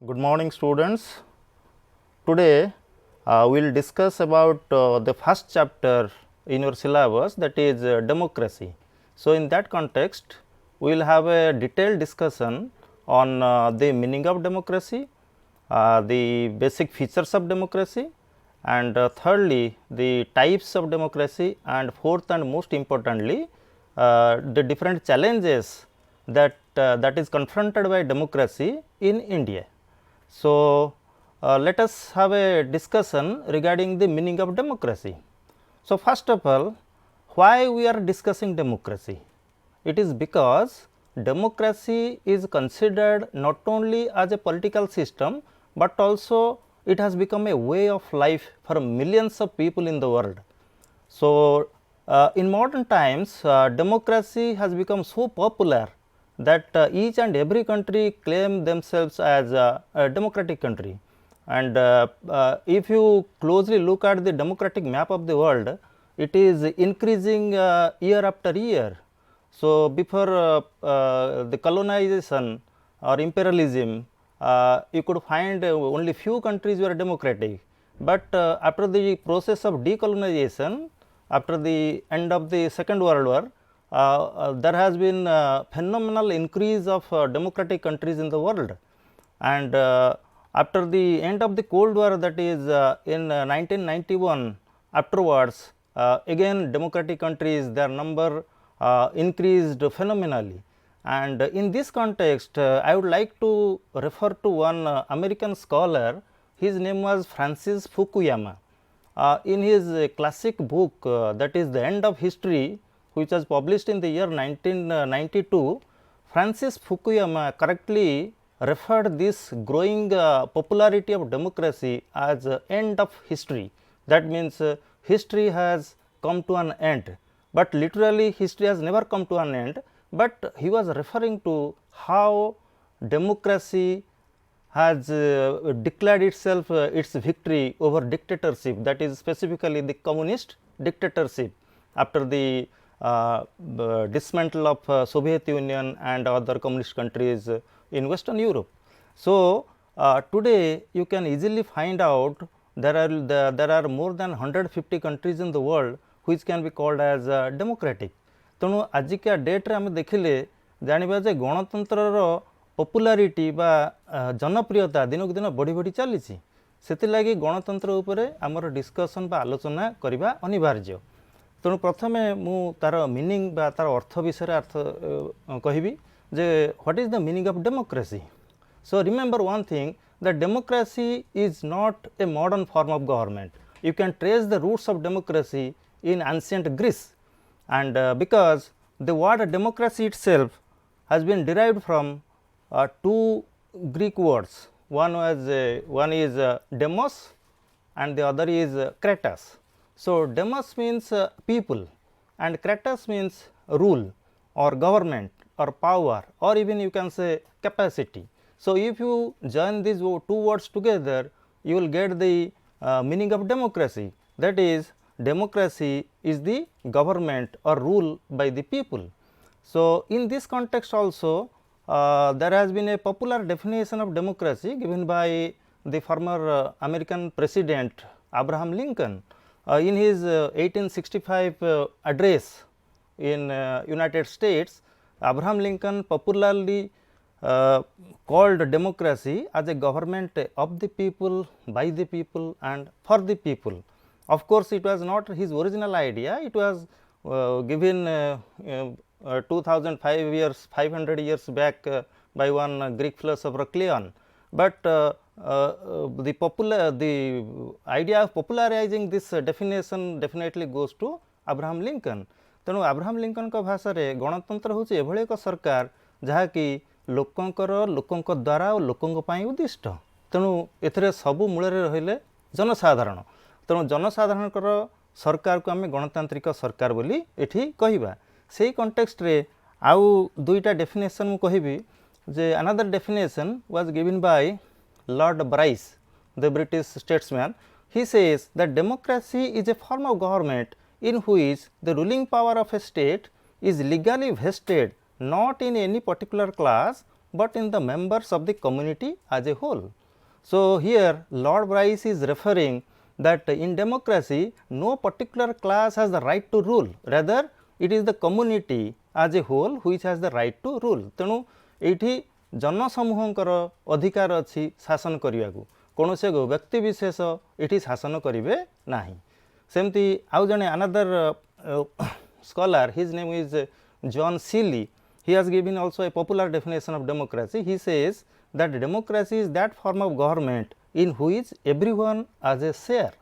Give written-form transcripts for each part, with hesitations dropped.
Good morning, students. Today we will discuss about the first chapter in your syllabus, that is democracy. So, in that context we will have a detailed discussion on the meaning of democracy, the basic features of democracy, and thirdly the types of democracy, and fourth and most importantly the different challenges that is confronted by democracy in India. So, let us have a discussion regarding the meaning of democracy. So, first of all, why we are discussing democracy? It is because democracy is considered not only as a political system, but also it has become a way of life for millions of people in the world. So, in modern times democracy has become so popular that each and every country claim themselves as a democratic country, and if you closely look at the democratic map of the world, it is increasing year after year. So, before the colonization or imperialism, you could find only few countries were democratic, but after the process of decolonization, after the end of the Second World War, there has been phenomenal increase of democratic countries in the world, and after the end of the Cold War, that is in 1991 afterwards, again democratic countries, their number increased phenomenally. And in this context I would like to refer to one American scholar. His name was Francis Fukuyama. In his classic book, that is The End of History, which was published in the year 1992, Francis Fukuyama correctly referred this growing popularity of democracy as end of history. That means history has come to an end, but literally history has never come to an end, but he was referring to how democracy has declared itself its victory over dictatorship, that is specifically the communist dictatorship after the dismantle of Soviet Union and other communist countries in Western Europe. So, today you can easily find out there are more than 150 countries in the world which can be called as democratic. ତେଣୁ ଆଜିକା ଡେଟ୍ରେ ଆମେ ଦେଖିଲେ ଜାଣିବା ଯେ ଗଣତନ୍ତ୍ରର popularity ବା ଜନପ୍ରିୟତା ଦିନକୁ ଦିନ ବଢ଼ି ବଢ଼ି ଚାଲିଛି। ସେଥିଲାଗି ଗଣତନ୍ତ୍ର ଉପରେ ଆମର ଡିସ୍କସନ୍ ବା ଆଲୋଚନା କରିବା ଅନିବାର୍ଯ୍ୟ। ତେଣୁ ପ୍ରଥମେ ମୁଁ ତା'ର ମିନିଂ ବା ତା'ର ଅର୍ଥ ବିଷୟରେ କହିବି ଯେ what is the meaning of democracy. So, remember one thing, that democracy is not a modern form of government. You can trace the roots of democracy in ancient Greece, and because the word democracy itself has been derived from two Greek words. One is demos and the other is kratos. So, demos means people and kratos means rule or government or power, or even you can say capacity. So, if you join these two words together, you will get the meaning of democracy, that is democracy is the government or rule by the people. So, in this context also there has been a popular definition of democracy given by the former American President Abraham Lincoln in his 1865 address in United States. Abraham Lincoln popularly called democracy as a government of the people, by the people and for the people. Of course, it was not his original idea, it was given 500 years back by one Greek philosopher Cleon, but the idea of popularizing this definition definitely goes to Abraham Lincoln. ତେଣୁ Abraham ଲିଙ୍କନଙ୍କ ଭାଷାରେ ଗଣତନ୍ତ୍ର ହେଉଛି ଏଭଳି ଏକ ସରକାର ଯାହାକି ଲୋକଙ୍କର ଲୋକଙ୍କ ଦ୍ୱାରା ଓ ଲୋକଙ୍କ ପାଇଁ ଉଦ୍ଦିଷ୍ଟ। ତେଣୁ ଏଥିରେ ସବୁ ମୂଳରେ ରହିଲେ ଜନସାଧାରଣ। ତେଣୁ ଜନସାଧାରଣଙ୍କର ସରକାରକୁ ଆମେ ଗଣତାନ୍ତ୍ରିକ ସରକାର ବୋଲି ଏଠି କହିବା। ସେହି କଣ୍ଟେକ୍ସଟରେ ଆଉ ଦୁଇଟା ଡେଫିନେସନ୍ ମୁଁ କହିବି ଯେ another definition was given by Lord Bryce, the British statesman. He says that democracy is a form of government in which the ruling power of a state is legally vested not in any particular class but in the members of the community as a whole. So, here Lord Bryce is referring that in democracy no particular class has the right to rule, rather it is the community as a whole which has the right to rule. तेणु एठी जनसमूहंकर अधिकार अछि शासन करियाकू, कोनोसे व्यक्ति विशेष एठी शासन करिवे नाही. सेमती आउ जने another scholar, his name is John Seeley. He has given also a popular definition of democracy. He says that democracy is that form of government in which everyone has a share.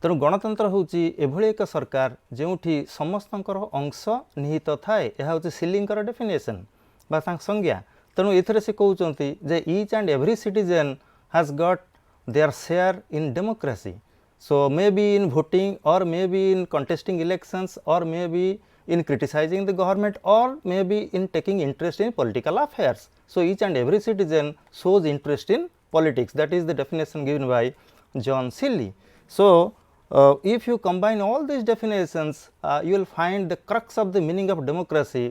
तेणु गणतंत्र होची एभली एक सरकार जेउठी समस्तंकर अंश निहित थाए. यह होची सीलिंगर डेफिनेशन बा संज्ञा. तेणु एथरे से कहउचंती जे each and every citizen has got their share in democracy. So, may be in voting, or may be in contesting elections, or may be in criticizing the government, or may be in taking interest in political affairs. So, each and every citizen shows interest in politics. That is the definition given by John Seeley. So, if you combine all these definitions, you will find the crux of the meaning of democracy.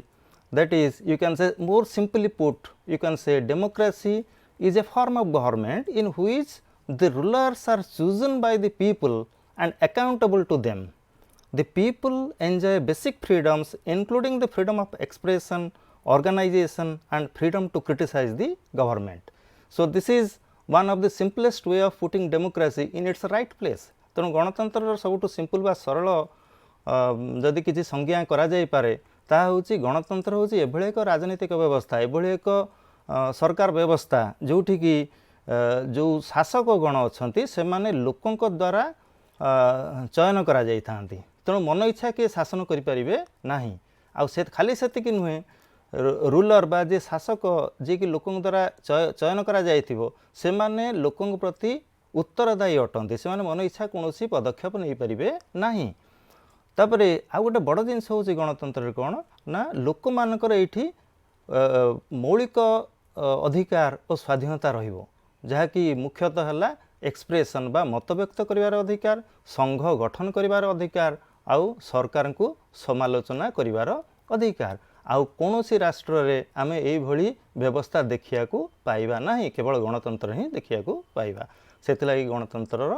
That is, you can say, more simply put, you can say democracy is a form of government in which the rulers are chosen by the people and accountable to them. The people enjoy basic freedoms including the freedom of expression, organization and freedom to criticize the government. So, this is one of the simplest way of putting democracy in its right place. तेणु गणतंत्र सबुठ simple बा सरल जदि किसी संज्ञा करा जाई पारे ता होची गणतंत्र होची एभळे एक राजनीतिक व्यवस्था, एभळे एक सरकार व्यवस्था जोठी की जो शासक गण अच्छा से माने लोकों द्वारा चयन करा जाई थांती. तेणु मन इच्छा किए शासन करें ना. आउ से खाली सेतिक नुहे, रूलर बा जे शासक जी कि लोकों द्वारा चयन करा जाइथिबो से माने लोकों प्रति उत्तरदायी अटंती. से माने मन इच्छा कौनसी पदक्षेप नहीं पारिबे नाही. तापरे आ गोटे बड़ जिनस होची गणतंत्र कौन ना लोक मानकर एठी मौलिक अधिकार और स्वाधीनता रहिबो, जहाँकि मुख्यतः है एक्सप्रेशन बा मत व्यक्त करिवार अधिकार, संघ गठन करिवार अधिकार, आउ सरकार को समालोचना करिवार अधिकार. आउ कोनोसी राष्ट्र रे आमे एई भली व्यवस्था देखिया को पाइबा नाही, केवल गणतंत्र ही देखिया को पाइबा. सेतिलागि गणतंत्रर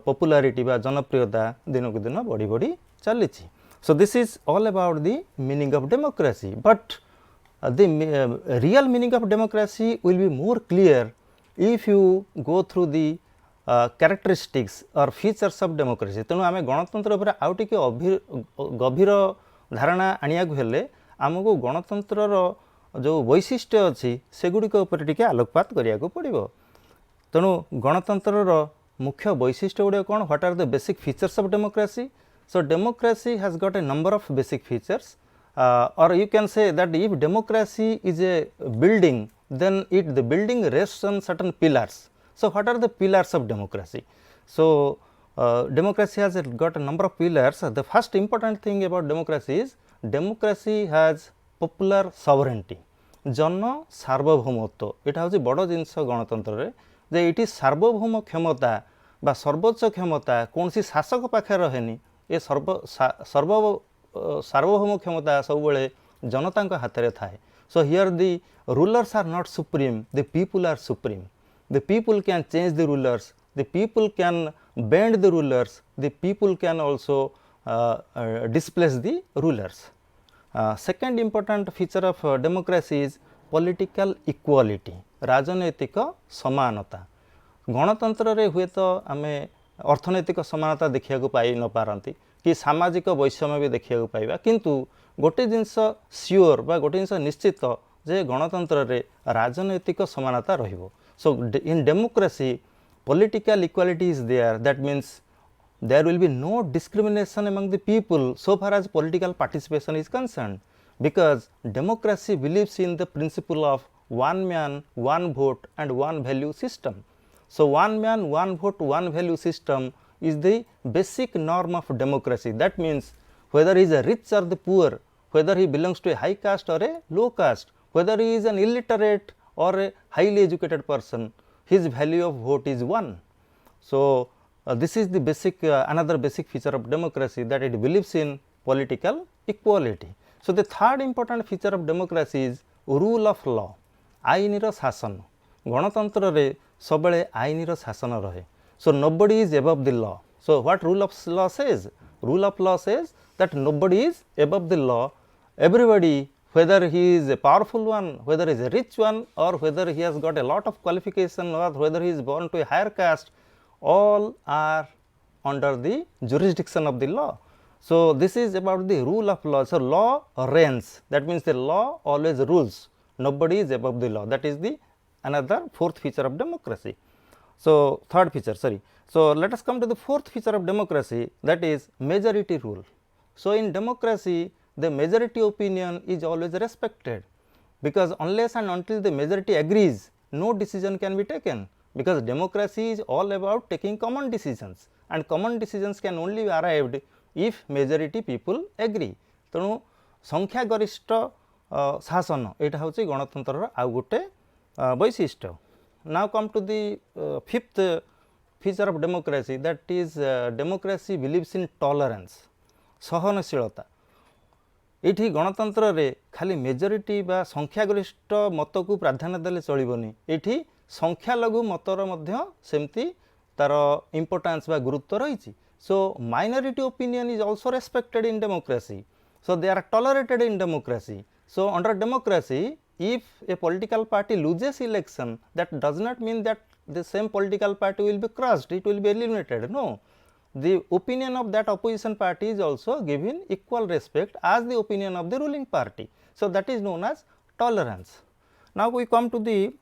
पॉपुलैरिटी बा जनप्रियता दिन को दिन बढ़ी बढ़ी चलीछि. So this is all about the meaning of democracy. But the real meaning of democracy will be more clear if you go through the characteristics or features of democracy. तेणु आम गणतंत्र उपर आउ टिके गभीर धारणा आनिया हेले आमको गणतंत्र जो वैशिष्ट्य अच्छी सेगुड़िक उपर टिके आलोकपात करिया को पड़िबो. तेणु गणतंत्र मुख्य वैशिष्ट्य गुड़े कौन, what are the basic features of democracy. So democracy has got a number of basic features, or you can say that if democracy is a building, then the building rests on certain pillars. So, what are the pillars of democracy? So, democracy has got a number of pillars. The first important thing about democracy is democracy has popular sovereignty. जन सार्वभौमत्व एटा हूँ बड़ जिनस गणतंत्र जे ये सार्वभौम क्षमता बा सर्वोच्च क्षमता कौन सी शासक पाखे रहेनी. ये सार्वभौम क्षमता सब बड़े जनता हाथ में थाए. So, here the rulers are not supreme, the people are supreme. The people can change the rulers, the people can bend the rulers, the people can also displace the rulers. Second important feature of democracy is political equality, राजनैतिक समानता. गणतंत्र रे हुए तो आमे अर्थनैतिक समानता देखिया को पाई न पारंती कि सामाजिक वैषम्य भी देखिया को पाइबा, किंतु गोटे जिनस सियोर बा गोटे जिनस निश्चित जे गणतंत्र रे राजनैतिक समानता रहिबो. So in democracy political equality is there. That means there will be no discrimination among the people so far as political participation is concerned, because democracy believes in the principle of one man, one vote and one value system. So, one man, one vote, one value system is the basic norm of democracy. That means whether he is a rich or the poor, whether he belongs to a high caste or a low caste, whether he is an illiterate or a highly educated person, his value of vote is one. So, this is the basic another basic feature of democracy, that it believes in political equality. So, the third important feature of democracy is rule of law आईन शासन गणतंत्र रे सबले आईन शासन रहे so nobody is above the law so what rule of law says rule of law says that nobody is above the law everybody whether he is a powerful one whether he is a rich one or whether he has got a lot of qualification or whether he is born to a higher caste all are under the jurisdiction of the law. So this is about the rule of law. So law reigns, that means the law always rules, nobody is above the law. That is the another fourth feature of democracy. So third feature, sorry. So let us come to the fourth feature of democracy, that is majority rule. So in democracy the majority opinion is always respected, because unless and until the majority agrees no decision can be taken, because democracy is all about taking common decisions and common decisions can only be arrived if majority people agree. तेणु संख्या गरिष्ठ शासन यहाँ हूँ गणतंत्र आउ गोटे वैशिष्ट्य. Now come to the fifth feature of democracy, that is democracy believes in tolerance, सहनशीलता. ये गणतंत्र रे खाली मेजोरिटी बा संख्यागरिष्ठ मत को प्राधान्य देले चलबनी, ये संख्यालघु मतर मध्य सेमती तार इम्पोर्टेंस बा गुरुत्व रही. So minority opinion is also respected in democracy, so they are tolerated in democracy. So under democracy if a political party loses election, that does not mean that the same political party will be crushed, it will be eliminated. No, the opinion of that opposition party is also given equal respect as the opinion of the ruling party. So that is known as tolerance. Now we come to the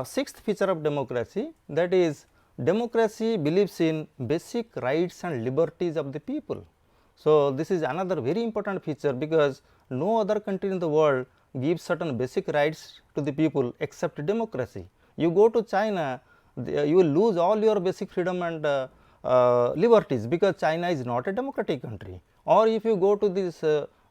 sixth feature of democracy, that is democracy believes in basic rights and liberties of the people. So this is another very important feature, because no other country in the world gives certain basic rights to the people except democracy. You go to China, you will lose all your basic freedom and liberties, because China is not a democratic country. Or if you go to these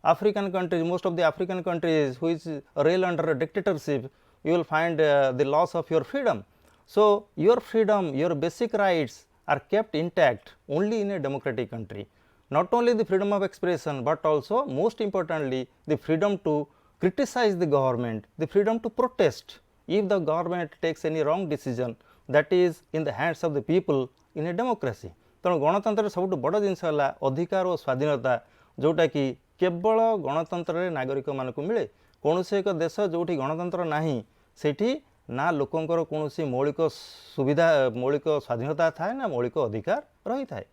African countries, most of the African countries which rail under a dictatorship, you will find the loss of your freedom. So your freedom, your basic rights are kept intact only in a democratic country. Not only the freedom of expression, but also most importantly the freedom to criticize the government, the freedom to protest if the government takes any wrong decision, that is in the hands of the people in a democracy. तेणु गणतंत्र सब बड़ जिनस अधिकार और स्वाधीनता, जोटा कि केवल गणतंत्र नागरिक मानक मिले. कौन से एक देश जो गणतंत्र नाही सेठी ना लोकंकर कौन मौलिक सुविधा, मौलिक स्वाधीनता थाए ना मौलिक अधिकार रही थाए.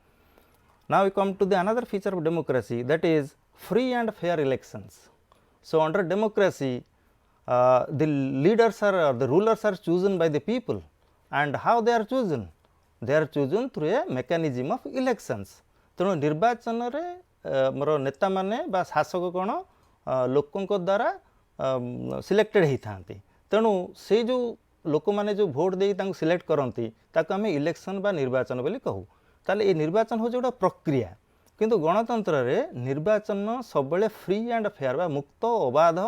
Now we come to the another feature of democracy, that is free and fair elections. So under democracy the leaders are, the rulers are chosen by the people, and how they are chosen? They are chosen through a mechanism of elections. तेणु निर्वाचन रे मोर नेता माने बा शासक कौन लोकों द्वारा सिलेक्टेड होता है. तेणु से जो लोक मैंने जो भोट दे सिलेक्ट करती ताको आम इलेक्शन बा निर्वाचन बोली कहू. ताले ये निर्वाचन हो गोटे प्रक्रिया, किंतु गणतंत्र रे निर्वाचन सबले फ्री एंड फेयर बा मुक्त अबाध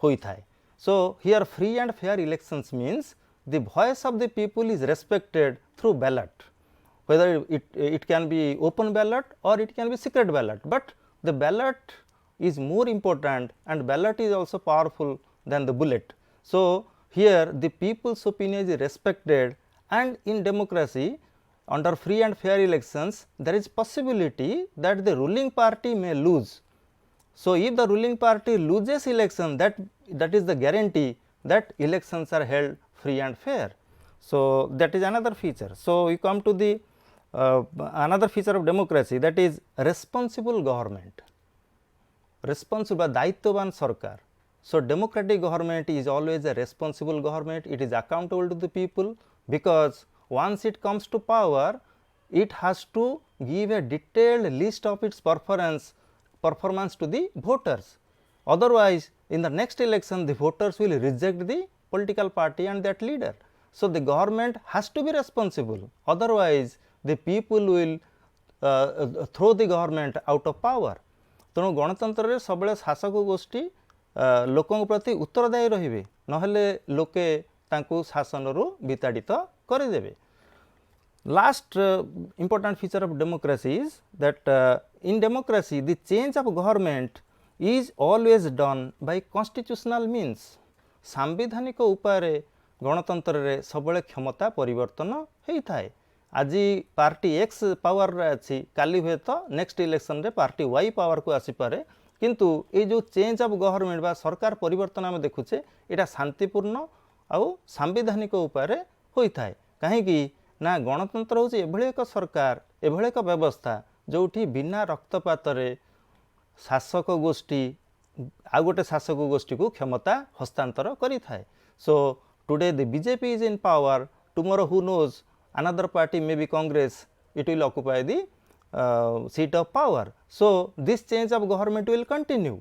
होता है. So here free and fair elections means the voice of the people is respected through ballot, whether it can be open ballot or it can be secret ballot, but the ballot is more important and ballot is also powerful than the bullet. So here the people's opinion is respected, and in democracy under free and fair elections there is possibility that the ruling party may lose. So if the ruling party loses election, that is the guarantee that elections are held free and fair. So that is another feature. So we come to the another feature of democracy, that is responsible government, responsible दायित्ववान सरकार. So democratic government is always a responsible government, it is accountable to the people, because once it comes to power it has to give a detailed list of its performance to the voters. Otherwise in the next election the voters will reject the political party and that leader. So the government has to be responsible, otherwise the people will throw the government out of power. तेणु गणतंत्र रे सबले शासक गोष्ठी लोकों प्रति उत्तरदायी रहिबे, नहेले लोके तांकु शासन रु विताड़ित करिदेबे. Last important feature of democracy is that in democracy the change of government is always done by constitutional means. सांविधानिक उपाय गणतंत्र रे सबले क्षमता परिवर्तन होता है। आज पार्टी एक्स पावर रे अच्छी काली हुए तो नेक्स्ट इलेक्शन रे पार्टी वाई पावर को आसीपे किंतु ये जो चेंज ऑफ गवर्नमेंट बा सरकार परिवर्तन आम देखुचे यहाँ शांतिपूर्ण आउ सांविधानिक उपाय होता है। कहीं ना गणतंत्र हूँ एभली एक सरकार एभली एक व्यवस्था जोठी बिना रक्तपात शासक गोष्ठी आ गोटे शासक गोष्ठी को क्षमता हस्तांतर करि थाए। So today the BJP is in power, tomorrow who knows another party may be Congress, it will occupy the seat of power. So this change of government will continue,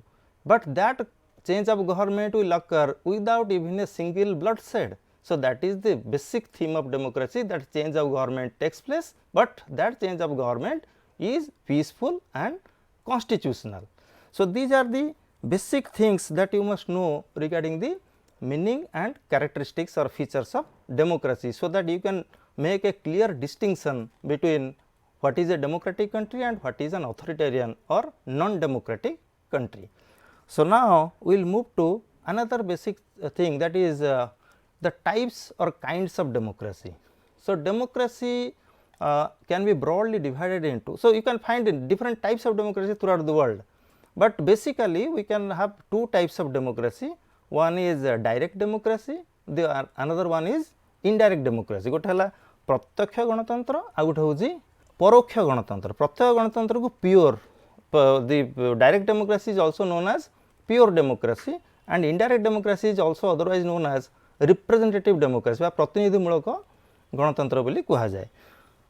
but that change of government will occur without even a single bloodshed. So that is the basic theme of democracy, that change of government takes place, but that change of government is peaceful and constitutional. So these are the basic things that you must know regarding the meaning and characteristics or features of democracy, so that you can make a clear distinction between what is a democratic country and what is an authoritarian or non-democratic country. So now we will move to another basic thing, that is the types or kinds of democracy. So democracy can be broadly divided into, so you can find different types of democracy throughout the world, but basically we can have two types of democracy. One is direct democracy, the another one is indirect democracy. गोटे है प्रत्यक्ष गणतंत्र आ गोटे हूँ परोक्ष गणतंत्र। प्रत्यक्ष गणतंत्र को pure, the direct democracy is also known as pure democracy, and indirect democracy is also otherwise known as representative democracy बा प्रतिनिधिमूलक गणतंत्र बोली कहा जाए।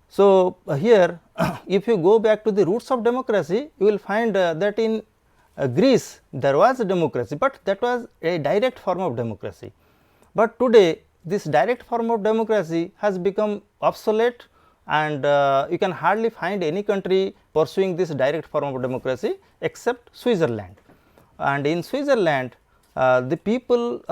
So here if you go back to the roots of democracy, you will find that in Greece there was a democracy, but that was a direct form of democracy. But today this direct form of democracy has become obsolete, and you can hardly find any country pursuing this direct form of democracy except Switzerland. And in Switzerland the people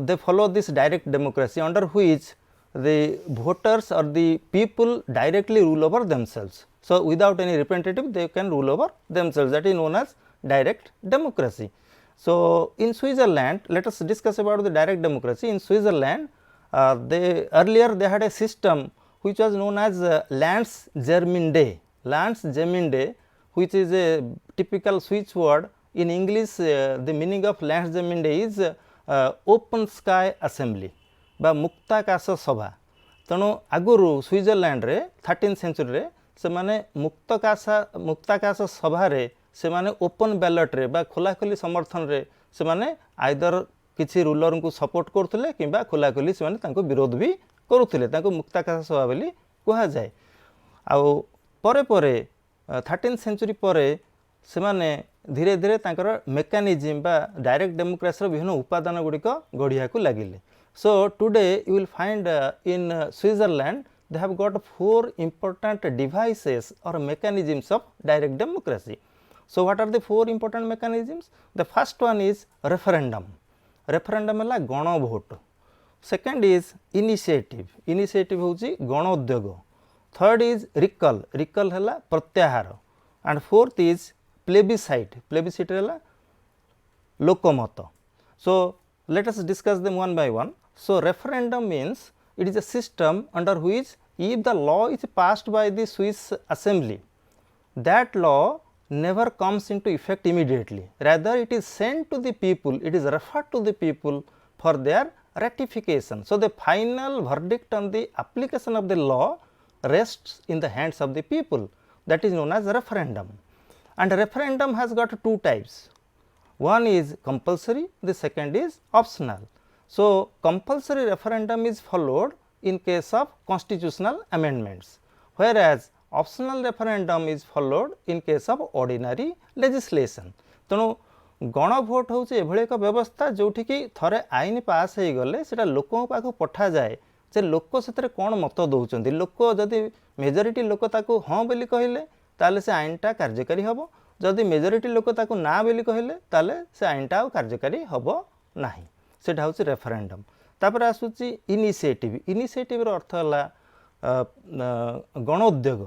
they follow this direct democracy, under which the voters or the people directly rule over themselves. So without any representative they can rule over themselves, that is known as direct democracy. So in Switzerland, let us discuss about the direct democracy. In Switzerland earlier they had a system which was known as Landsgemeinde. Landsgemeinde, which is a typical Swiss word. In English the meaning of Landsgemeinde is open sky assembly बा मुक्ताकाश सभा। तेणु आगुरु Switzerland रे 13th century रे से माने मुक्ताकाश सभा रे से माने ओपन बैलेट रे बा खोलाखोली समर्थन रे से माने आइदर किछि रूलर को सपोर्ट करथले किबा खोलाखोली से माने तांको विरोध भी करूथले, तांको मुक्ताकाश सभा बोली कहा जाए। आउ परे परे 13th सेंचुरी परे से माने धीरे धीरे तांकर मेकानिज्म बा डायरेक्ट डेमोक्रेसी रो विभिन्न उपादान गुड़िक गढ़िया को लागिले। So today you will find in Switzerland they have got 4 important devices or mechanisms of direct democracy. So what are the 4 important mechanisms? The first one is referendum. Referendum है गण vote. Second is initiative. Initiative होची गणोद्योग। Third is recall. Recall है प्रत्याहार। And fourth is plebiscite. Plebiscite है लोकमत। So let us discuss them one by one. So referendum means it is a system under which if the law is passed by the Swiss assembly, that law never comes into effect immediately, rather it is sent to the people, it is referred to the people for their ratification. So the final verdict on the application of the law rests in the hands of the people, that is known as referendum. And referendum has got 2 types. One is compulsory, the second is optional. So compulsory referendum is followed in case of constitutional amendments, whereas optional referendum is followed in case of ordinary legislation. तेणु गण vote हूँ एभली एक व्यवस्था जोठी कि थरे आईन पास हो गले सेटा लोकों पाखु पठा जाए जे लोक से कौन मत दौरान, लोक जदि मेजोरिटी लोक ताकू हाँ बोली कहले ताले से आईनटा कार्यकारी हम, जदि मेजोरिटी लोक ताकू ना बोली कहले ताले से आईनटा कार्यकारी हम नाही। सेटा हूँ रेफरेंडम। तापर आसूची इनिशिएटिव। इनिशिएटिव रो अर्थ है गणोद्योग।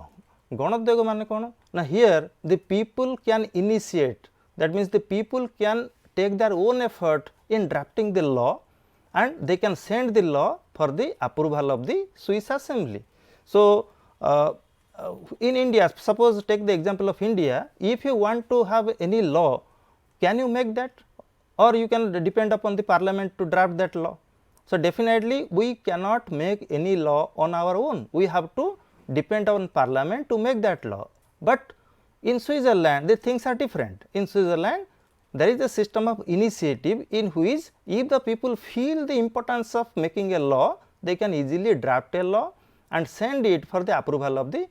गणोद्योग माने कौन ना, here the people can initiate, that means the people can take their own effort in drafting the law and they can send the law for the approval of the Swiss assembly. So, in India, suppose take the example of India, if you want to have any law, can you make that, or you can depend upon the parliament to draft that law? So, definitely we cannot make any law on our own, we have to depend on parliament to make that law. But in Switzerland the things are different. In Switzerland there is a system of initiative in which if the people feel the importance of making a law, they can easily draft a law and send it for the approval of the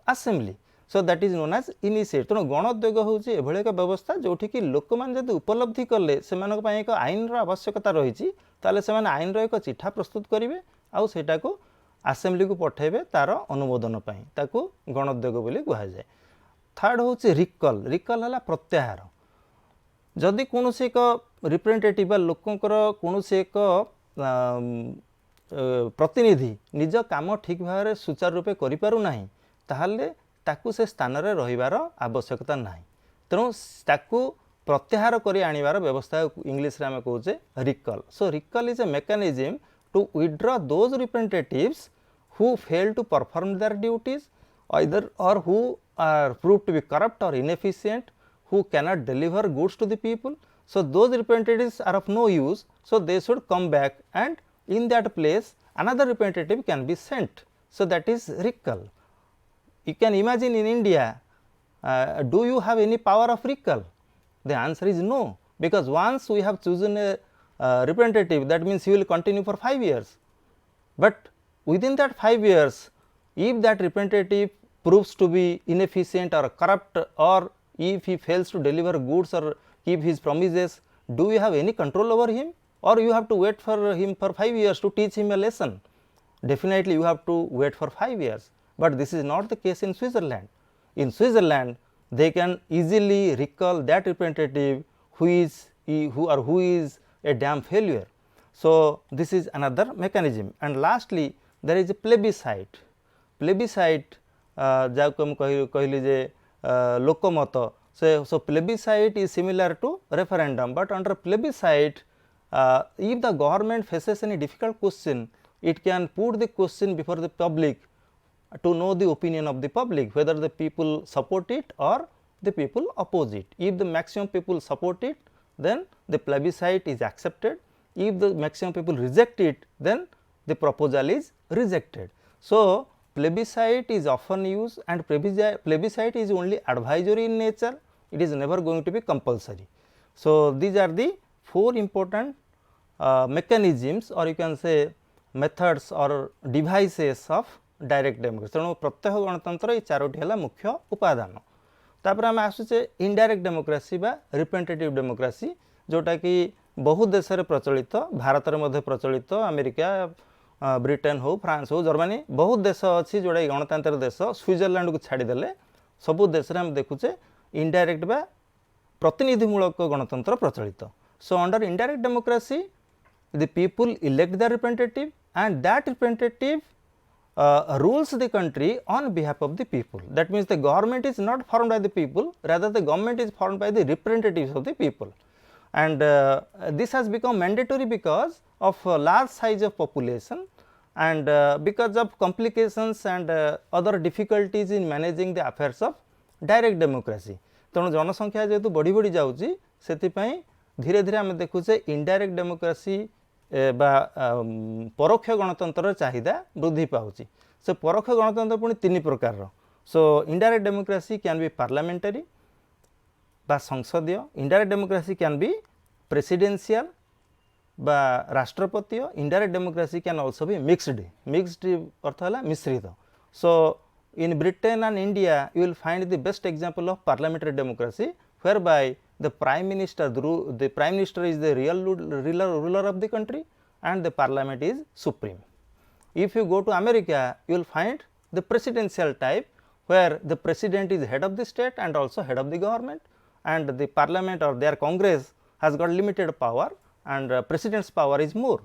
assembly. So, that is known as initiative. तेणु गणोद्योग हूँ एभली एक व्यवस्था जोठी कि लोक मैंने जब उपलब्धि कले से एक आईन आवश्यकता रही ताले से आईन एक चिठा प्रस्तुत करेंगे आउ सेटा को आसेम्बली को पठेबे तार अनुमोदन पाई ताकू गणोद्योग बोली कहुए. थर्ड हूँ रिकल. रिकल है प्रत्याहार. जदि कौन एक रिप्रेजेंटेटिव लोकंर कौन एक प्रतिनिधि निज काम ठीक भाव में सुचारू रूपे करिपारुना ताहले ताकू से स्थान रे रहिबार आवश्यकता नाही. तेणु ताकू प्रत्याहार करी आनिबार व्यवस्था इंग्लिश रे आमे कहूचे recall. So recall is a mechanism to withdraw those representatives who fail to perform their duties either or who are proved to be corrupt or inefficient, who cannot deliver goods to the people. So, those representatives are of no use. So, they should come back and in that place another representative can be sent. So, that is recall. You can imagine in India, do you have any power of recall? The answer is no, because once we have chosen a representative, that means he will continue for 5 years. But within that 5 years, if that representative proves to be inefficient or corrupt, or if he fails to deliver goods or keep his promises, do you have any control over him, or you have to wait for him for 5 years to teach him a lesson? Definitely you have to wait for 5 years, but this is not the case in Switzerland. In Switzerland, they can easily recall that representative who is a damn failure. So, this is another mechanism. And lastly, there is a plebiscite. Plebiscite जाको हम कहली जे लोकमत. So, plebiscite is similar to referendum, but under plebiscite, if the government faces any difficult question, it can put the question before the public to know the opinion of the public, whether the people support it or the people oppose it. If the maximum people support it, then the plebiscite is accepted. If the maximum people reject it, then the proposal is rejected. So, plebiscite is often used, and plebiscite is only advisory in nature, it is never going to be compulsory. So, these are the 4 important mechanisms, or you can say methods or devices of direct democracy. तेणु प्रत्यक्ष गणतंत्र ये 4टी है मुख्य उपादान. तापर आम आसुचे indirect democracy बा रिप्रेजेंटेटिव डेमोक्रेसी, जोटा कि बहुत देश में प्रचलित, भारत में प्रचलित, अमेरिका, ब्रिटेन हो, फ्रांस हो, जर्मनी, बहुत देश अच्छी जोड़ा गणतांत्रिक देश. स्विट्जरलैंड को छाड़देले सबू देश में देखुचे इनडायरेक्ट बा प्रतिनिधिमूलक गणतंत्र प्रचलित. So under indirect democracy the people elect the representative and that representative rules the country on behalf of the people. That means the government is not formed by the people, rather the government is formed by the representatives of the people. And this has become mandatory because of large size of population, and because of complications and other difficulties in managing the affairs of direct democracy. तेणु जनसंख्या जेहेतु बढ़ी बढ़ी जाऊँगी से धीरे धीरे आम देखुचे इनडायरेक्ट डेमोक्रेसी बा परोक्ष गणतंत्र चाहिदा वृद्धि पाउची. सो परोक्ष गणतंत्र पुणी 3 प्रकार. So indirect democracy can be parliamentary बा संसदीय. Indirect democracy can be presidential बा राष्ट्रपतीय. Indirect democracy can also be mixed. Mixed अर्थ है मिश्रित. So in Britain and India you will find the best example of parliamentary democracy, whereby the prime minister is the real ruler of the country and the parliament is supreme. If you go to America, you will find the presidential type, where the president is head of the state and also head of the government, and the parliament or their congress has got limited power, and president's power is more.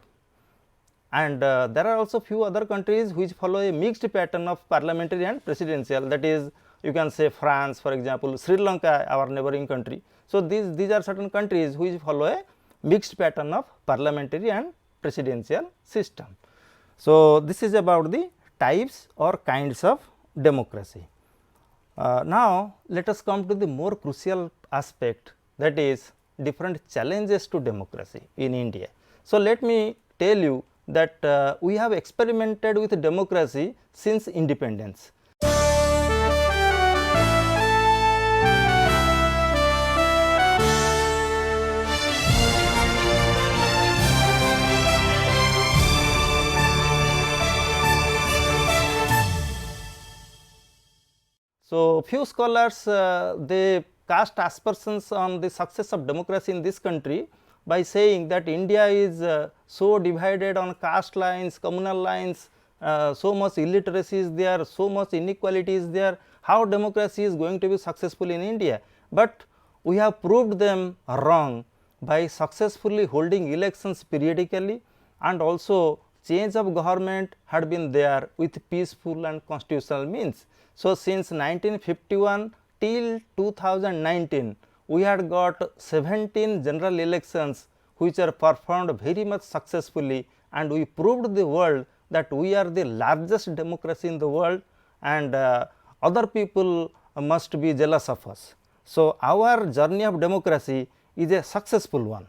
And there are also few other countries which follow a mixed pattern of parliamentary and presidential, that is, you can say France, for example, Sri Lanka, our neighboring country. So, these are certain countries which follow a mixed pattern of parliamentary and presidential system. So, this is about the types or kinds of democracy. Now, let us come to the more crucial aspect, that is different challenges to democracy in India. So, let me tell you that we have experimented with democracy since independence. So, few scholars they cast aspersions on the success of democracy in this country by saying that India is so divided on caste lines, communal lines, so much illiteracy is there, so much inequality is there, how democracy is going to be successful in India. But we have proved them wrong by successfully holding elections periodically, and also change of government had been there with peaceful and constitutional means. So, since 1951 till 2019, we had got 17 general elections which are performed very much successfully, and we proved the world that we are the largest democracy in the world, and other people must be jealous of us. So, our journey of democracy is a successful one.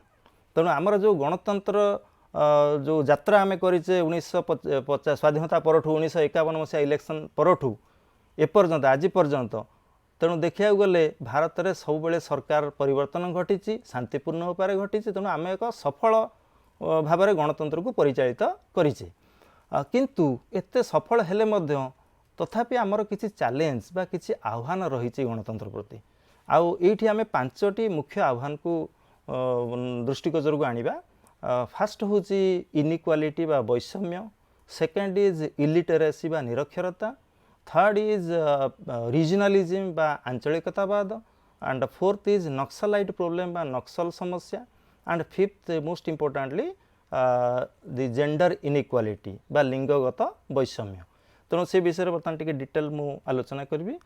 तेणु आमर जो गणतंत्र जो यात्रा आम करे 1950 स्वाधीनता परठू 1951 मसीहा इलेक्शन परठू एपर्यंत आज पर्यंत, तेणु देखा गले भारत में सब बेले सरकार परिवर्तन घटी शांतिपूर्ण उपाय घटी, तेणु आम एक सफल भाव में गणतंत्र को परिचालित करिछे। किंतु एते सफल हेले मध्य तथापि आमर किछि चैलेंज बा किछि आह्वान रही गणतंत्र प्रति। आउ एठी आमे पांचटी मुख्य आह्वान को दृष्टिगोचर को आनिबा। फास्ट होची इनइक्वालिटी बा वैषम्य, सेकेंड इज इलिटरेसी बा निरक्षरता, थर्ड इज रीजनलिज्म बा आंचलिकतावाद, and fourth is Naxalite problem बा नक्सल समस्या, and fifth most importantly the gender inequality बा लिंगगत वैषम्य। तेणु से विषय बर्तमान टिके डिटेल मु आलोचना करी।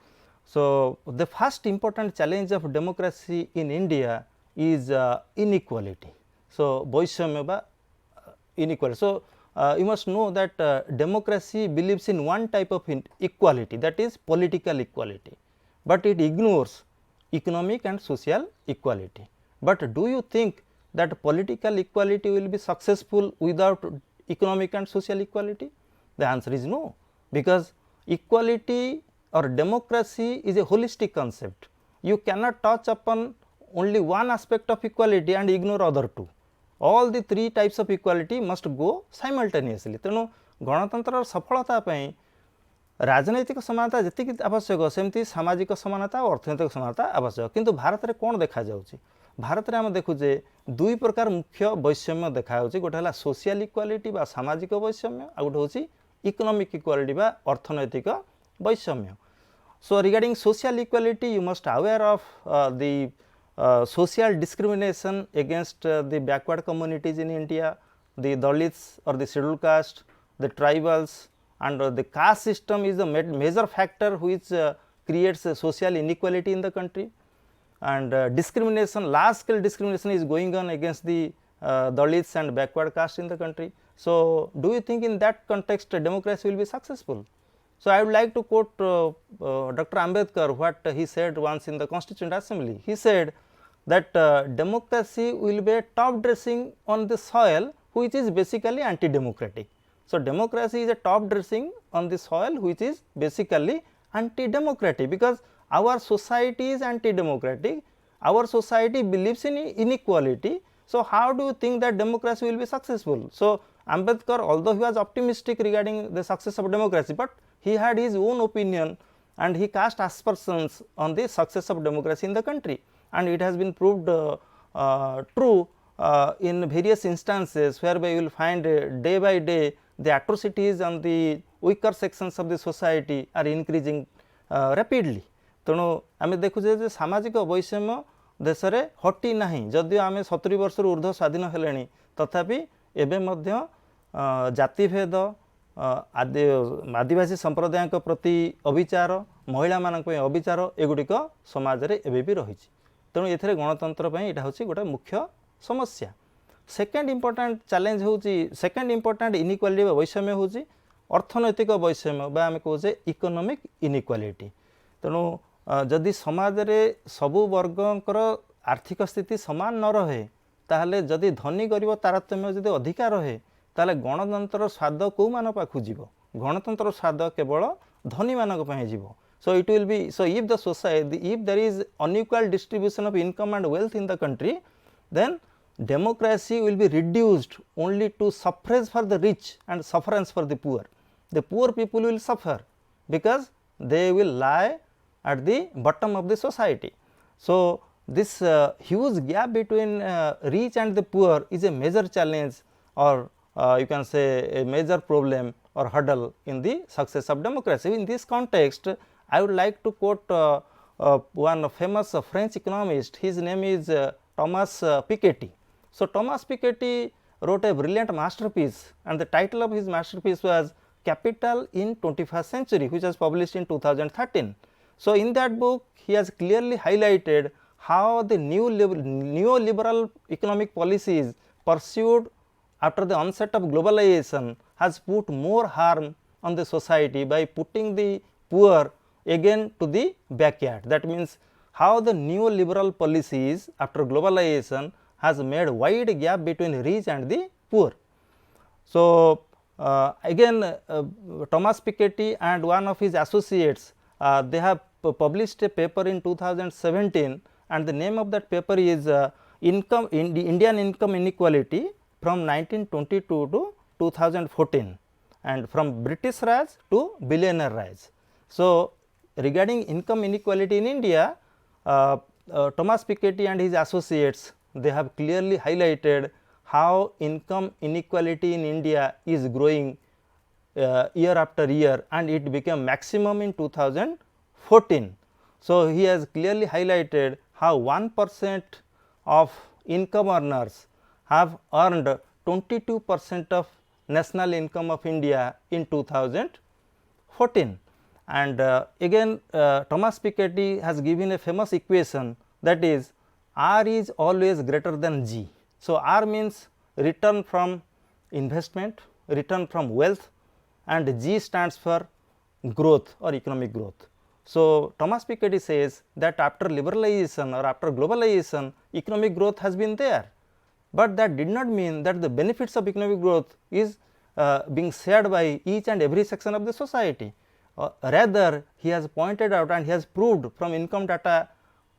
So the first important challenge of democracy in India is inequality. So वैषम्य बा inequality. So, you must know that democracy believes in one type of equality, that is political equality, but it ignores economic and social equality. But do you think that political equality will be successful without economic and social equality? The answer is no, because equality or democracy is a holistic concept. You cannot touch upon only one aspect of equality and ignore other two. All the three types of equality must go simultaneously. तेणु गणतंत्र सफलता राजनैतिक समानता जी आवश्यक सेमती सामाजिक समानता और अर्थनैतिक समानता आवश्यक। किंतु भारत में कौन देखा जाउछि? भारत में आम देखुचे दुई प्रकार मुख्य वैषम्य देखा गोटे है सोशल इक्वालिटी बा सामाजिक वैषम्य, आ गोटे हूँ इकोनॉमिक इक्वालिटी बा अर्थनैतिक वैषम्य। So regarding social equality you must aware of the social discrimination against the backward communities in India, the Dalits or the scheduled caste, the tribals, and the caste system is the major factor which creates social inequality in the country, and discrimination, large scale discrimination is going on against the Dalits and backward caste in the country. So, do you think in that context democracy will be successful? So, I would like to quote Dr. Ambedkar what he said once in the Constituent Assembly. He said that democracy will be a top dressing on the soil which is basically anti-democratic. So, democracy is a top dressing on the soil which is basically anti-democratic, because our society is anti-democratic, our society believes in inequality. So, how do you think that democracy will be successful? So, Ambedkar, although he was optimistic regarding the success of democracy, but he had his own opinion and he cast aspersions on the success of democracy in the country, and it has been proved true in various instances whereby you will find day by day the atrocities on the weaker sections of the society are increasing rapidly. तेणु आम देखुचे जे सामाजिक वैषम्य देश में हटी ना, जदिव आम 70 वर्ष ऊर्ध्व स्वाधीन हेले तथापि एवं जातिभेद आदिवासी संप्रदाय प्रति अविचार, महिला मान अविचार एगुड़िक समाज में एवं भी रही। तेणु ये गणतंत्र यहाँ हूँ गोटे मुख्य समस्या। सेकेंड इम्पोर्टाट चैलेंज हूँ सेकेंड इम्पोर्टाट इनइक्वालिटी वैषम्य हूँ अर्थनैतिक वैषम्य बा आम कहे इकोनॉमिक इनइक्वालिटी। तेणु जदि समाज रे सबु वर्गकर आर्थिक स्थिति समान न रहे ताहले जदि धनी गरीब तारतम्य जदि अधिका रहे ताहले गणतंत्र स्वाद कौ मान पाखु जीव गणतंत्र स्वाद केवल धनी मानक पई जीव। So it will be, so if the society, if there is unequal distribution of income and wealth in the country, then democracy will be reduced only to suffrage for the rich and sufferance for the poor. The poor people will suffer because they will lie at the bottom of the society. So this huge gap between rich and the poor is a major challenge, or you can say a major problem or hurdle in the success of democracy. In this context, I would like to quote one famous French economist. His name is Thomas Piketty. So Thomas Piketty wrote a brilliant masterpiece, and the title of his masterpiece was Capital in 21st Century, which was published in 2013. So in that book he has clearly highlighted how the neoliberal economic policies pursued after the onset of globalization has put more harm on the society by putting the poor again to the backyard. That means how the neoliberal policies after globalization has made wide gap between rich and the poor. So again Thomas Piketty and one of his associates they have published a paper in 2017, and the name of that paper is Indian Income Inequality from 1922 to 2014 and from British Raj to billionaire Raj. So regarding income inequality in India, Thomas Piketty and his associates, they have clearly highlighted how income inequality in India is growing year after year, and it became maximum in 2014. So he has clearly highlighted how 1% of income earners have earned 22% of national income of India in 2014. And again Thomas Piketty has given a famous equation, that is R is always greater than G. So R means return from investment, return from wealth, and G stands for growth or economic growth. So Thomas Piketty says that after liberalization or after globalization, economic growth has been there, but that did not mean that the benefits of economic growth is being shared by each and every section of the society. Rather, he has pointed out and he has proved from income data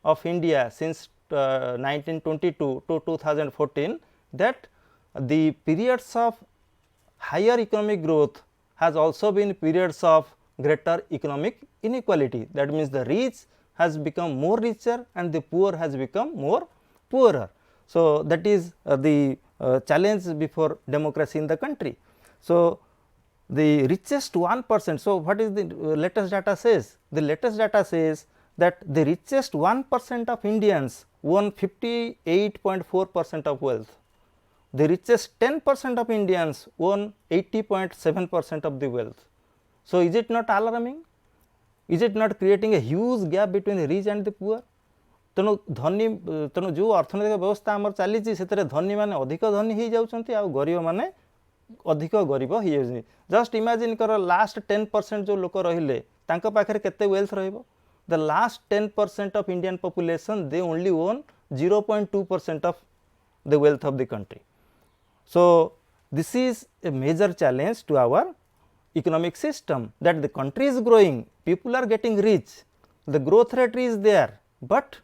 of India since 1922 to 2014 that the periods of higher economic growth has also been periods of greater economic inequality. That means the rich has become more richer and the poor has become more poorer. So that is the challenge before democracy in the country. So the richest 1%, so what is the latest data says? The latest data says that the richest 1% of Indians own 58.4% of wealth. The richest 10% of Indians own 80.7% of the wealth. So is it not alarming? Is it not creating a huge gap between the rich and the poor? तेणु धनी तेणु जो अर्थनैतिक व्यवस्था आमर चली धनी मैंने अधिक धनी हो जाती आ गरीब मैंने अधिक गरीब हो जाती। जस्ट इमेजिन कर लास्ट 10% जो लोक रहिले तांको पाखरे केते वेल्थ रहइबो? The last 10% of Indian population they only own 0.2% of the wealth of the country. So this is a major challenge to our economic system, that the country is growing, people are getting rich, the growth rate is there, but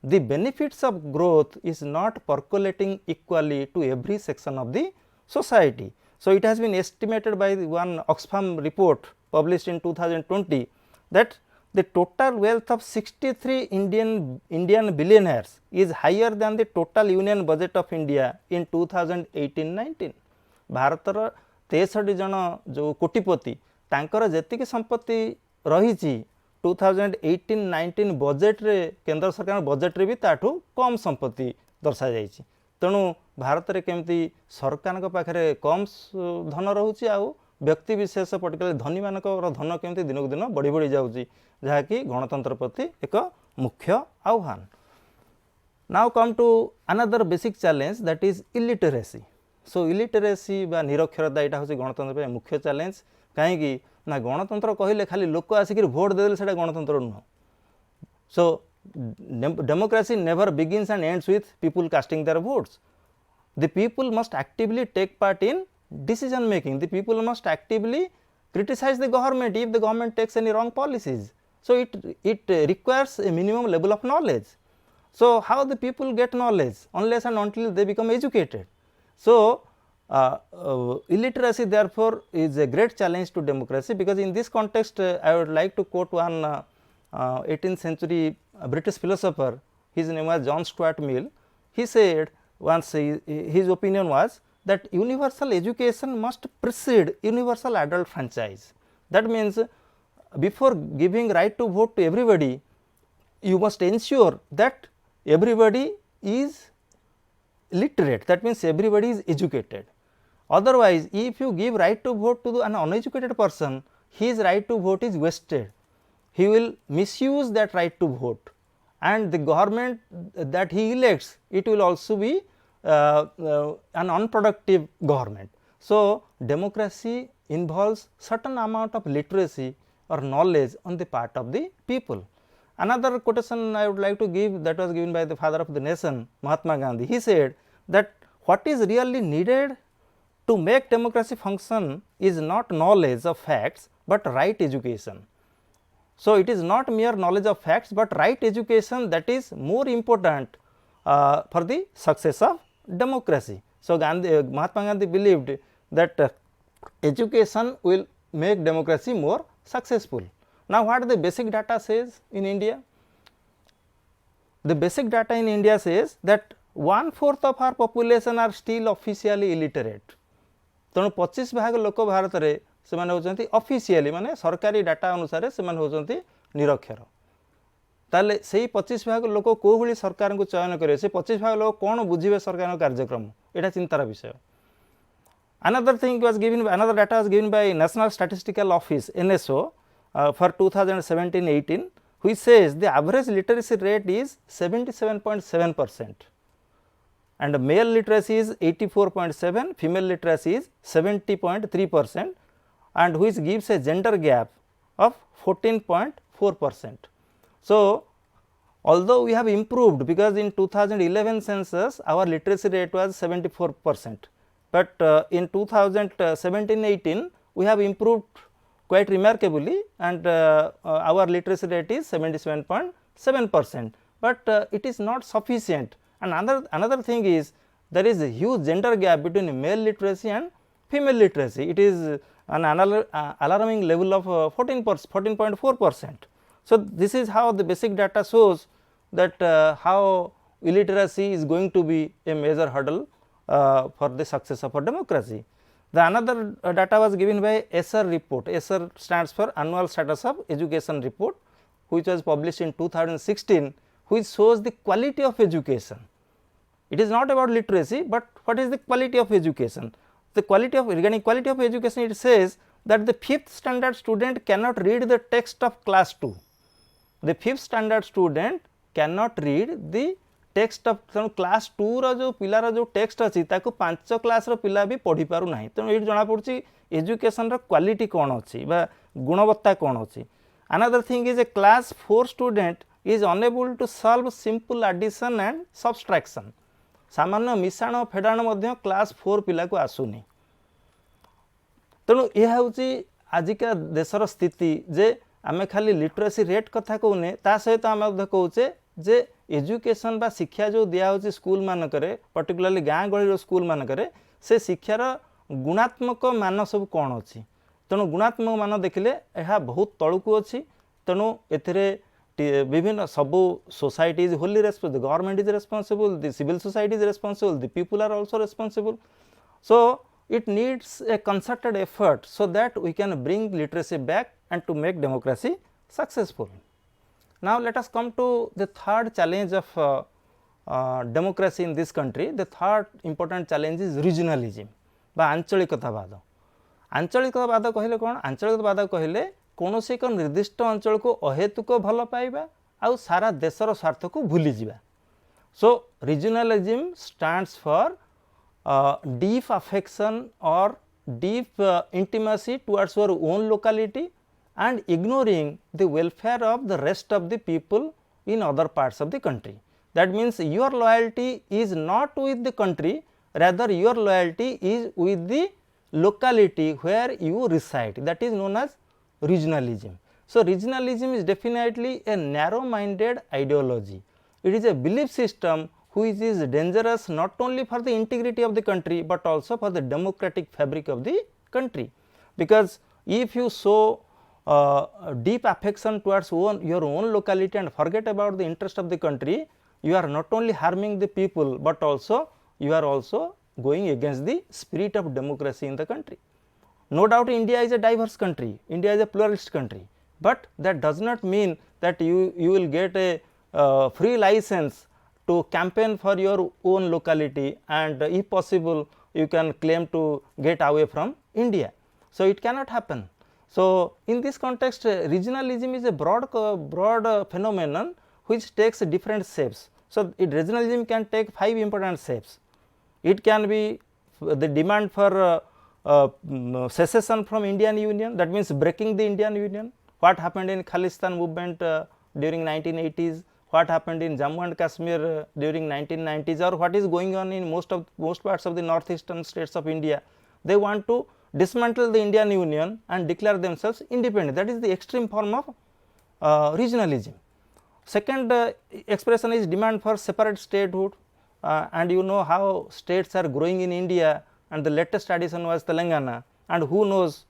the benefits of growth is not percolating equally to every section of the society. So it has been estimated by one Oxfam report published in 2020 that the total wealth of 63 Indian billionaires is higher than the total union budget of India in 2018-19. भारतर 63 जन जो कोटिपति तांकर जेतिक संपत्ति रही 2018-19 budget रे केंद्र सरकार budget रे भी ताठू कम संपत्ति दर्शा जाइछि. तेणु भारत रे केमती सरकार को पाखरे कम धन रहुछि आउ व्यक्ति विशेष पर्टिकुलर धनी मानक धन केमती दिन को दिन बढ़ी जाउछि, जहाँकि गणतंत्र प्रति एक मुख्य आह्वान. Now come to another basic challenge, that is illiteracy. So illiteracy बा निरक्षरता यहाँ हूँ गणतंत्र मुख्य चैलेंज कहीं ना गणतंत्र कहले खाली लोक आसिक भोट देदेले सेटा गणतंत्र नुह. So democracy never begins and ends with people casting their votes. The people must actively take part in decision making. The people must actively criticize the government if the government takes any wrong policies. So it requires a minimum level of knowledge. So how the people get knowledge? Unless and until they become educated. So illiteracy therefore is a great challenge to democracy, because in this context I would like to quote one 18th century British philosopher. His name was John Stuart Mill. He said once, his opinion was that universal education must precede universal adult franchise. That means before giving right to vote to everybody, you must ensure that everybody is literate, that means everybody is educated. Otherwise, if you give right to vote to an uneducated person, his right to vote is wasted. He will misuse that right to vote, and the government that he elects, it will also be an unproductive government. So democracy involves certain amount of literacy or knowledge on the part of the people. Another quotation I would like to give, that was given by the father of the nation, Mahatma Gandhi. He said that what is really needed to make democracy function is not knowledge of facts, but right education. So it is not mere knowledge of facts, but right education that is more important for the success of democracy. So Mahatma Gandhi believed that education will make democracy more successful. Now what the basic data says in India? The basic data in India says that 1/4 of our population are still officially illiterate. तेणु 25 भाग लोक भारत में से होती officially माने सरकारी data अनुसार से होती निरक्षर. ताले से 25 भाग लोक कौ भली सरकार को चयन करे, से 25 भाग लोक कौन बुझे सरकार कार्यक्रम, यहाँ चिंतार विषय. Another thing was given, another data was given by National Statistical Office NSO for 2017-18, which says the average literacy rate is 77.7%. and male literacy is 84.7, female literacy is 70.3%, and which gives a gender gap of 14.4%. So although we have improved, because in 2011 census our literacy rate was 74%, but in 2017-18 we have improved quite remarkably, and our literacy rate is 77.7%, but it is not sufficient. And another thing is, there is a huge gender gap between male literacy and female literacy. It is an alarming level of 14.4%. So this is how the basic data shows that how illiteracy is going to be a major hurdle for the success of a democracy. The another data was given by ESSER report. ESSER stands for Annual Status of Education Report, which was published in 2016, which shows the quality of education. It is not about literacy, but what is the quality of education? The quality of, regarding quality of education, it says that the 5th standard student cannot read the text of class 2. The 5th standard student cannot read the text of class 2 रो जो पिलार जो text अच्छी ताको 5 class रो पिला भी पढ़ी पारु नाही. तेणु ये जना पड़ुची एजुकेशन रो क्वालिटी कौन अच्छी बा गुणवत्ता कौन अच्छी. Another thing is a class 4 student is unable to solve simple addition and subtraction. सामान्य मिशाण फेडाण मध्य क्लास 4 पिला को आसुनी. तेणु यह हूँ आजिका देशर स्थिति जे आमे खाली लिटरेसी रेट कथा कहूने, ता सहित आम कहूचे जे एजुकेशन बा शिक्षा जो दिया होची स्कूल मानकरे, पर्टिकुलरली गाँ गहली स्कूल मानकरे, से शिक्षार गुणात्मक मान सब कौन अच्छी. तेणु गुणात्मक मान देखिले यह बहुत तलुकू अच्छी. तेणु एथिरे विभिन्न सबू society is wholly responsible, the government is responsible, the civil society is responsible, the people are also responsible. So it needs a concerted effort so that we can bring literacy back and to make democracy successful. Now let us come to the third challenge of democracy in this country. The third important challenge is regionalism बा आंचलिकतावाद. आंचलिकतावाद कहले कौन? आंचलिकतावाद कहले कौनसी एक निर्दिष्ट अंचल को अहेतुक भल पाइबा आउ सारा देशर स्वार्थ को भूली जिबा. So, regionalism stands for deep affection or deep intimacy towards your own locality and ignoring the welfare of the rest of the people in other parts of the country. That means, your loyalty is not with the country, rather your loyalty is with the locality where you reside, that is known as regionalism. So, regionalism is definitely a narrow minded ideology. It is a belief system which is dangerous not only for the integrity of the country, but also for the democratic fabric of the country. Because if you show deep affection towards your own locality and forget about the interest of the country, you are not only harming the people, but also you are also going against the spirit of democracy in the country. No doubt India is a diverse country, India is a pluralist country, but that does not mean that you will get a free license to campaign for your own locality, and if possible you can claim to get away from India. So, it cannot happen. So, in this context regionalism is a broad phenomenon which takes different shapes. So, regionalism can take 5 important shapes. It can be the demand for secession from Indian Union, that means breaking the Indian Union. What happened in Khalistan movement during 1980s, what happened in Jammu and Kashmir during 1990s, or what is going on in most parts of the northeastern states of India. They want to dismantle the Indian Union and declare themselves independent. That is the extreme form of regionalism. Second expression is demand for separate statehood, and you know how states are growing in India, and the latest addition was Telangana, and who knows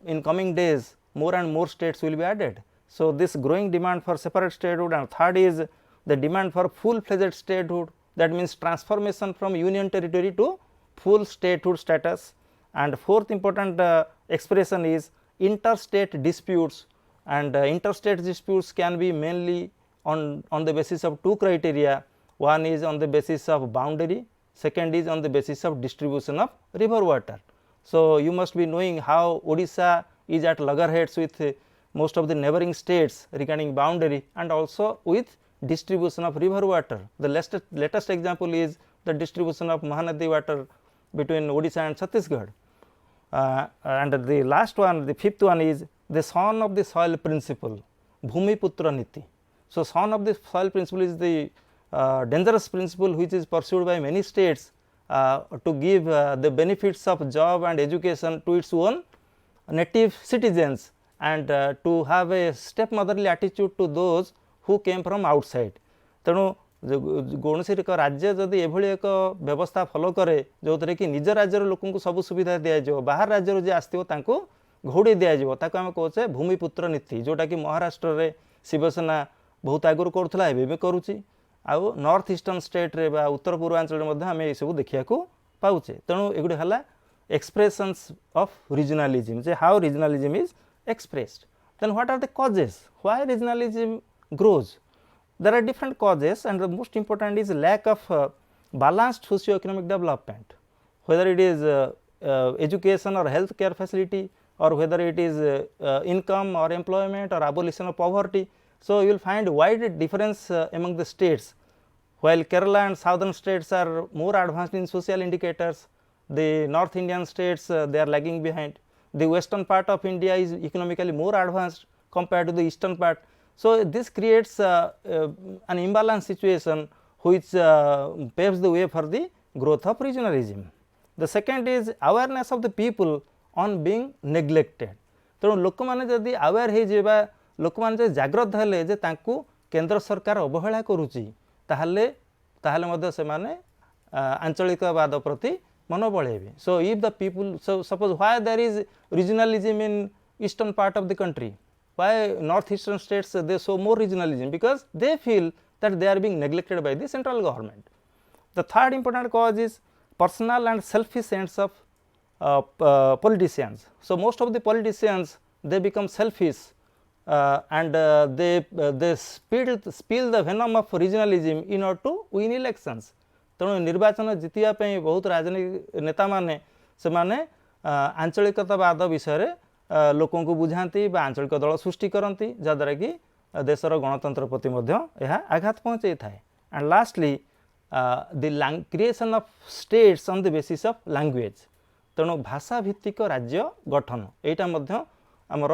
in coming days more and more states will be added. So, this growing demand for separate statehood, and third is the demand for full fledged statehood, that means transformation from union territory to full statehood status. And fourth important expression is interstate disputes, and interstate disputes can be mainly on the basis of 2 criteria. One is on the basis of boundary, second is on the basis of distribution of river water. So, you must be knowing how Odisha is at loggerheads with most of the neighboring states regarding boundary and also with distribution of river water. The latest example is the distribution of Mahanadi water between Odisha and Chhattisgarh. And the last one, the fifth one is the son of the soil principle, Bhumiputra Niti. So, son of the soil principle is the dangerous principle which is pursued by many states to give the benefits of job and education to its own native citizens, and to have a stepmotherly attitude to those who came from outside. तेणु कौन एक राज्य जदि एभली एक व्यवस्था follow करे जो थरे कि निज राज्यर लोकन को सब सुविधा दिया जाओ, बाहर राज्य जे आसथिबो तांको घोड़ी दिया जाओ, ताको हम कहचे भूमिपुत्र नीति, जोटा कि महाराष्ट्र रे शिवसेना बहुत आगुर करूथला, एबे भी करूची, आउ नॉर्थ ईस्टर्न स्टेट रे बा उत्तर पूर्वांचल मध्ये हमें ए सब देखिया को पाउचे. तेणु एगुडी हला expressions of regionalism, say how regionalism is expressed. Then what are the causes? Why regionalism grows? There are different causes, and the most important is lack of balanced socio-economic development, whether it is education or healthcare facility, or whether it is income or employment or abolition of poverty. So, you will find wide difference among the states. While Kerala and southern states are more advanced in social indicators, the North Indian states they are lagging behind. The western part of India is economically more advanced compared to the eastern part. So, this creates an imbalanced situation which paves the way for the growth of regionalism. The second is awareness of the people on being neglected. तेणु लोक मैंने जदि aware हो लोक मैंने जाग्रत हेले जे तांकू केंद्र सरकार अवहेला करुच्ची ताहले मध्य से माने आंचलिकवाद प्रति मन बढ़ेबे. So, if the people, so suppose why there is regionalism in eastern part of the country, why northeastern states they show more regionalism, because they feel that they are being neglected by the central government. The third important cause is personal and selfish ends of politicians. So, most of the politicians they become selfish and they spill the venom of regionalism in order to win elections. तेणु निर्वाचन जितिया बहुत राजनीतिक नेता माने से माने आंचलिकतावाद विषय लोकों को बुझाती आंचलिक दल सृष्टि करती, जहाद्वारा कि देशर गणतंत्र प्रति आघात पहुँचाई थाए. and lastly the creation of states on the basis of language. तेणु भाषा भित्तिक राज्य गठन एटा मध्य आमर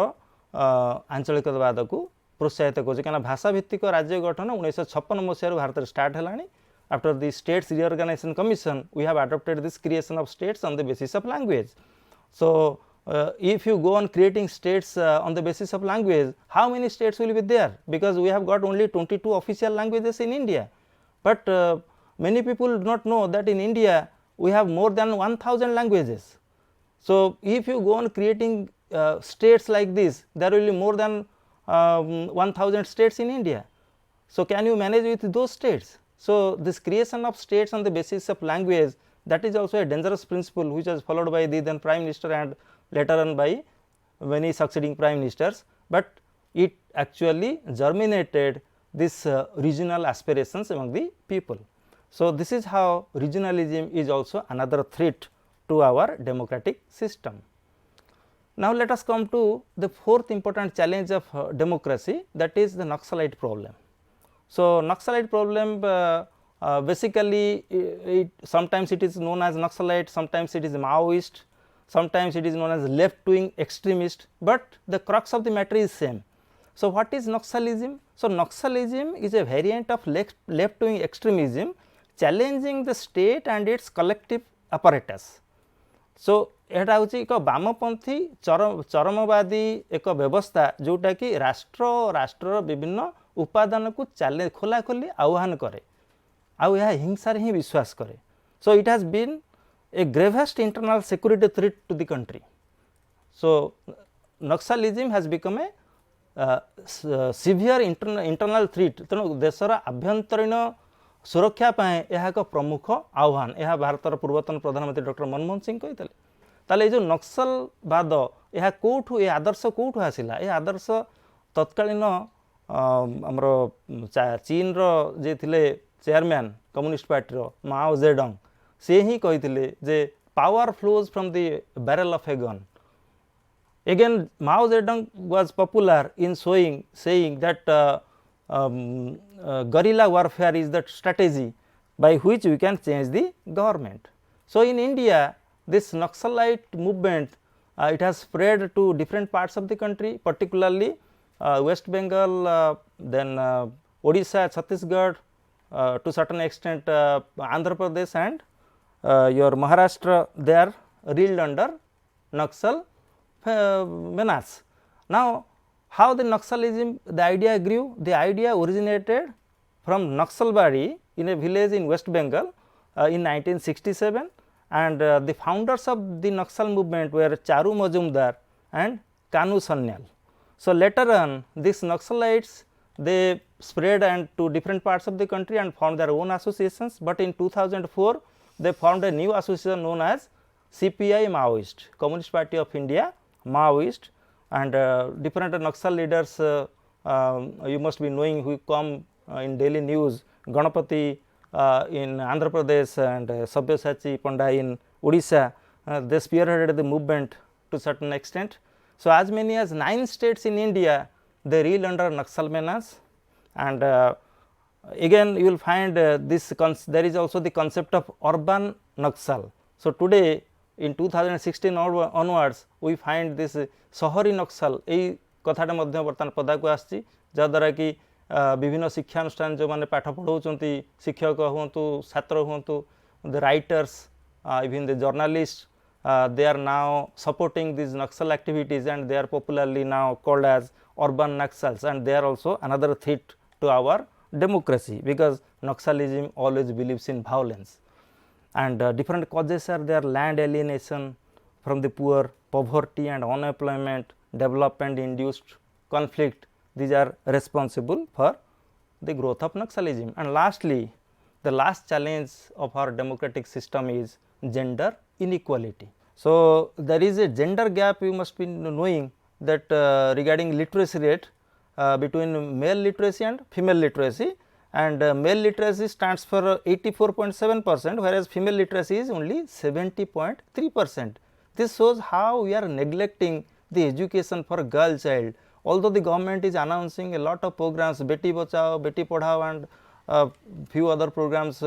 आंचलिकवाद को प्रोत्साहित कर भाषा भित्तिक राज्य गठन 1956 मसीह भारत में स्टार्ट है. After the States Reorganization Commission, we have adopted this creation of states on the basis of language. So if you go on creating states on the basis of language, how many states will be there? Because we have got only 22 official languages in India. But many people do not know that in India we have more than 1000 languages. So if you go on creating states like this, there will be more than 1000 states in India. So can you manage with those states? So this creation of states on the basis of language, that is also a dangerous principle which was followed by the then Prime Minister and later on by many succeeding Prime Ministers, but it actually germinated this regional aspirations among the people. So this is how regionalism is also another threat to our democratic system. Now let us come to the fourth important challenge of democracy, that is the Naxalite problem. So Naxalite problem basically sometimes it is known as Naxalite, sometimes it is Maoist, sometimes it is known as left wing extremist, but the crux of the matter is same. So what is Naxalism? So Naxalism is a variant of left wing extremism challenging the state and its collective apparatus. So एटा हूँ एक वामपंथी चरमवादी एक व्यवस्था जोटा कि राष्ट्र विभिन्न उपादान को चैलेंज खोला खोली आह्वान करे आउ यह हिंसार ही विश्वास करे. So it has been a gravest internal security threat to the country. So naxalism has become a severe internal threat. तेणु देशर आभ्यंतरीण सुरक्षा पाए यह एक प्रमुख आह्वान. यह भारतर पूर्वतन प्रधानमंत्री डॉक्टर मनमोहन सिंह कहते. ताले जो नक्सलवाद यह कौठू ये आदर्श कौठू आसिला? ये आदर्श तत्कालीन आमर चीन रो जे थिले चेयरमैन कम्युनिस्ट पार्टी रो माओ जेडंग से ही कही जे power flows from the barrel of a gun. Again Mao Zedong was popular in saying that guerrilla warfare is the strategy by which we can change the government. So in India this Naxalite movement it has spread to different parts of the country, particularly West Bengal, then Odisha, Chhattisgarh, to certain extent Andhra Pradesh and your Maharashtra, they are reeled under Naxal menace. Now how the Naxalism, the idea grew? The idea originated from Naxalbari in a village in West Bengal in 1967, and the founders of the Naxal movement were Charu Majumdar and Kanu Sanyal. So later on these Naxalites they spread and to different parts of the country and formed their own associations, but in 2004 they formed a new association known as CPI Maoist, Communist Party of India Maoist, and different Naxal leaders you must be knowing who come in daily news, Ganapati in Andhra Pradesh and Sabyasachi Panda in Odisha, they spearheaded the movement to certain extent. So as many as 9 states in India they reel under Naxal menace, and again you will find there is also the concept of urban Naxal. So today in 2016 onwards we find this सहरी नक्सल यही कथाटा बर्तमान पदा को आसी जहाद्वारा कि विभिन्न शिक्षानुष्ठान जो मैंने पाठ पढ़ाऊँच शिक्षक हूँ छात्र हूँ the writers even the journalist they are now supporting these Naxal activities and they are popularly now called as urban Naxals, and they are also another threat to our democracy because Naxalism always believes in violence. And different causes are there: land alienation from the poor, poverty and unemployment, development induced conflict. These are responsible for the growth of Naxalism. And lastly, the last challenge of our democratic system is gender inequality. So there is a gender gap, you must be knowing that regarding literacy rate between male literacy and female literacy, and male literacy stands for 84.7%, whereas female literacy is only 70.3%. This shows how we are neglecting the education for girl child. Although the government is announcing a lot of programs, Beti Bachao, Beti Padhao and few other programs,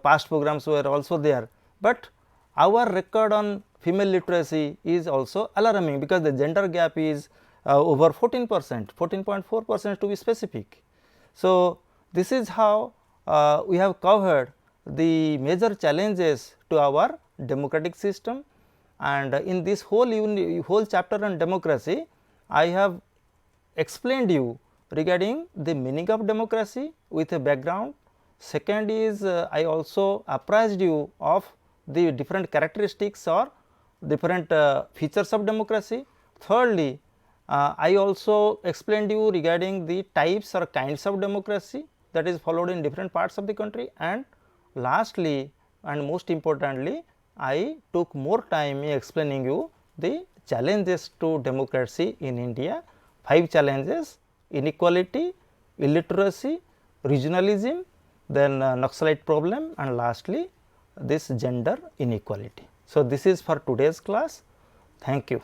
past programs were also there, but our record on female literacy is also alarming, because the gender gap is over 14%, 14.4% to be specific. So, this is how we have covered the major challenges to our democratic system, and in this whole chapter on democracy, I have explained you regarding the meaning of democracy with a background. Second is I also apprised you of the different characteristics or different features of democracy. Thirdly, I also explained you regarding the types or kinds of democracy that is followed in different parts of the country, and lastly and most importantly, I took more time in explaining you the challenges to democracy in India. 5 challenges: inequality, illiteracy, regionalism, then Naxalite problem, and lastly this gender inequality. So, this is for today's class. Thank you.